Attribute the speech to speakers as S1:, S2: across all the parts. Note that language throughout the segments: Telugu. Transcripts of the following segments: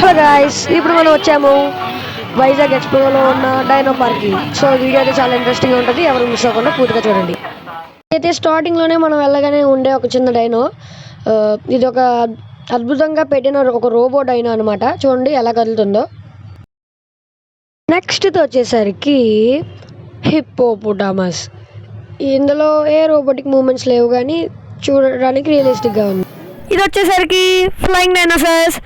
S1: హలో గాయ్స్, ఇప్పుడు మనం వచ్చాము వైజాగ్ ఎక్స్పోలో ఉన్న డైనో పార్క్కి. సో వీడియో అయితే చాలా ఇంట్రెస్టింగ్గా ఉంటుంది, ఎవరు మిస్ అవ్వకుండా పూర్తిగా చూడండి. అయితే స్టార్టింగ్లోనే మనం వెళ్ళగానే ఉండే ఒక చిన్న డైనో, ఇది ఒక అద్భుతంగా పెట్టిన ఒక రోబో డైనో అనమాట. చూడండి ఎలా కదులుతుందో. నెక్స్ట్ వచ్చేసరికి హిప్పోపోటామస్. ఇందులో ఏ రోబోటిక్ మూమెంట్స్ లేవు, కానీ చూడడానికి రియలిస్టిక్గా ఉంది. ఇది వచ్చేసరికి ఫ్లయింగ్ డైనోసార్స్.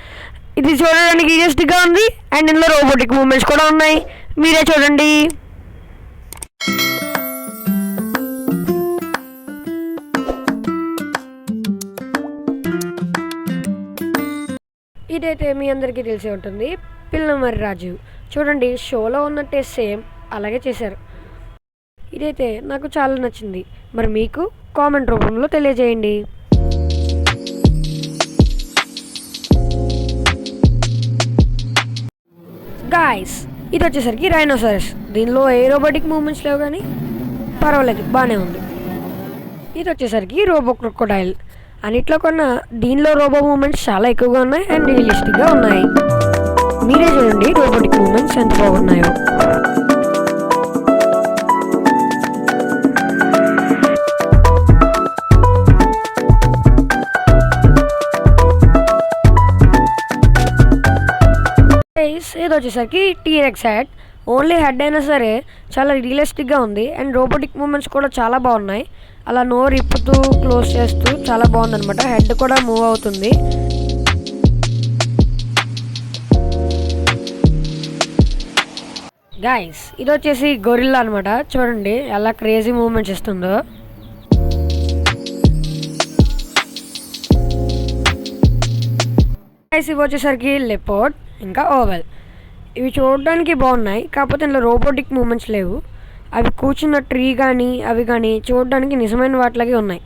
S1: ఇది చూడడానికి రియలిస్టిక్గా ఉంది అండ్ ఇందులో రోబోటిక్ మూమెంట్స్ కూడా ఉన్నాయి, మీరే చూడండి. ఇదైతే మీ అందరికీ తెలిసి ఉంటుంది, పిల్లమర్రి రాజు. చూడండి, షోలో ఉన్నట్టే సేమ్ అలాగే చేశారు. ఇదైతే నాకు చాలా నచ్చింది. మరి మీకు కామెంట్ రూపంలో తెలియజేయండి. గాయ్స్, ఇది వచ్చేసరికి రైనోసారస్. దీనిలో ఏ రోబోటిక్ మూమెంట్స్ లేవు, కానీ పర్వాలేదు, బాగానే ఉంది. ఇది వచ్చేసరికి రోబో క్రొకోడైల్. అన్నిట్లో కన్నా దీనిలో రోబో మూమెంట్స్ చాలా ఎక్కువగా ఉన్నాయి అండ్ రియలిస్టిక్గా ఉన్నాయి. మీరే చూడండి రోబోటిక్ మూమెంట్స్ ఎంత బాగున్నాయో. ఇది వచ్చేసరికి టీరెక్స్ హెడ్. ఓన్లీ హెడ్ అయినా సరే చాలా రియలిస్టిక్గా ఉంది అండ్ రోబోటిక్ మూమెంట్స్ కూడా చాలా బాగున్నాయి. అలా నోరు ఇప్పుతూ క్లోజ్ చేస్తూ చాలా బాగుంది అనమాట. హెడ్ కూడా మూవ్ అవుతుంది. గైస్, ఇది వచ్చేసి గొరిల్లా అనమాట. చూడండి ఎలా క్రేజీ మూమెంట్స్ ఇస్తుందో. గైస్, ఇవి వచ్చేసరికి లెపోర్డ్ ఇంకా ఓవెల్. ఇవి చూడడానికి బాగున్నాయి, కాకపోతే ఇందులో రోబోటిక్ మూమెంట్స్ లేవు. అవి కూర్చున్న ట్రీ కానీ అవి కానీ చూడడానికి నిజమైన వాటిలాగే ఉన్నాయి.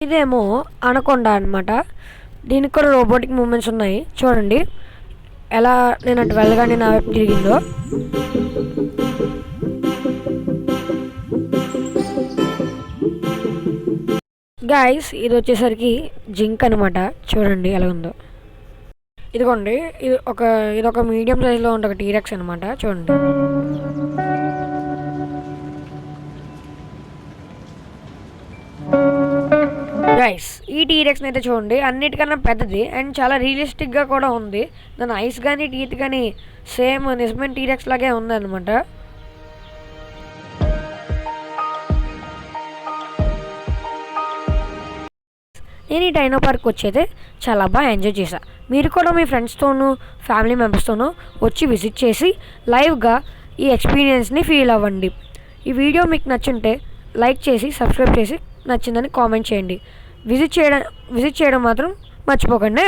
S1: ఇదేమో అనకొండ అనమాట. దీనికి కూడా రోబోటిక్ మూమెంట్స్ ఉన్నాయి. చూడండి ఎలా నేను అటు వెళ్ళగానే నా వైపు తిరిగిందో. గైస్, ఇది వచ్చేసరికి జింక్ అనమాట. చూడండి ఎలా ఉందో. ఇదిగోండి, ఇదొక మీడియం సైజ్లో ఉండే ఒక టీరెక్స్ అనమాట. చూడండి. గైస్, ఈ టీరెక్స్ని అయితే చూడండి, అన్నిటికన్నా పెద్దది అండ్ చాలా రియలిస్టిక్గా కూడా ఉంది. దాని ఐస్ కానీ టీత్ కానీ సేమ్ నిజమైన టీరెక్స్ లాగే ఉంది అనమాట. నేను ఈ డైనో పార్క్ వచ్చేది చాలా బాగా ఎంజాయ్ చేశాను. మీరు కూడా మీ ఫ్రెండ్స్తోనూ ఫ్యామిలీ మెంబర్స్తోనూ వచ్చి విజిట్ చేసి లైవ్గా ఈ ఎక్స్పీరియన్స్ని ఫీల్ అవ్వండి. ఈ వీడియో మీకు నచ్చుంటే లైక్ చేసి సబ్స్క్రైబ్ చేసి నచ్చిందని కామెంట్ చేయండి. విజిట్ చేయడం మాత్రం మర్చిపోకండి.